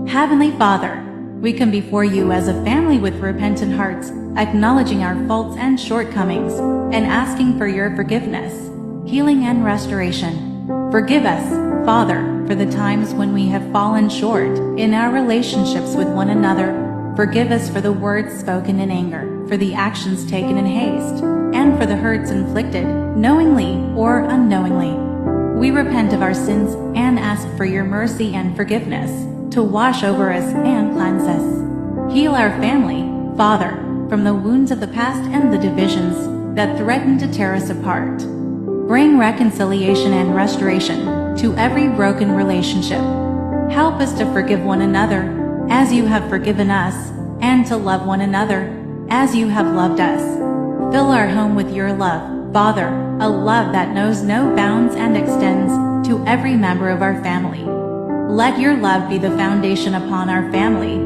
Heavenly Father, we come before you as a family with repentant hearts, acknowledging our faults and shortcomings, and asking for your forgiveness, healing and restoration. Forgive us, Father, for the times when we have fallen short in our relationships with one another. Forgive us for the words spoken in anger, for the actions taken in haste, and for the hurts inflicted, knowingly or unknowingly. We repent of our sins and ask for your mercy and forgiveness to wash over us and cleanse us. Heal our family, Father, from the wounds of the past and the divisions that threaten to tear us apart. Bring reconciliation and restoration to every broken relationship. Help us to forgive one another as you have forgiven us, and to love one another as you have loved us. Fill our home with your love, Father, a love that knows no bounds and extends to every member of our family. Let your love be the foundation upon our family,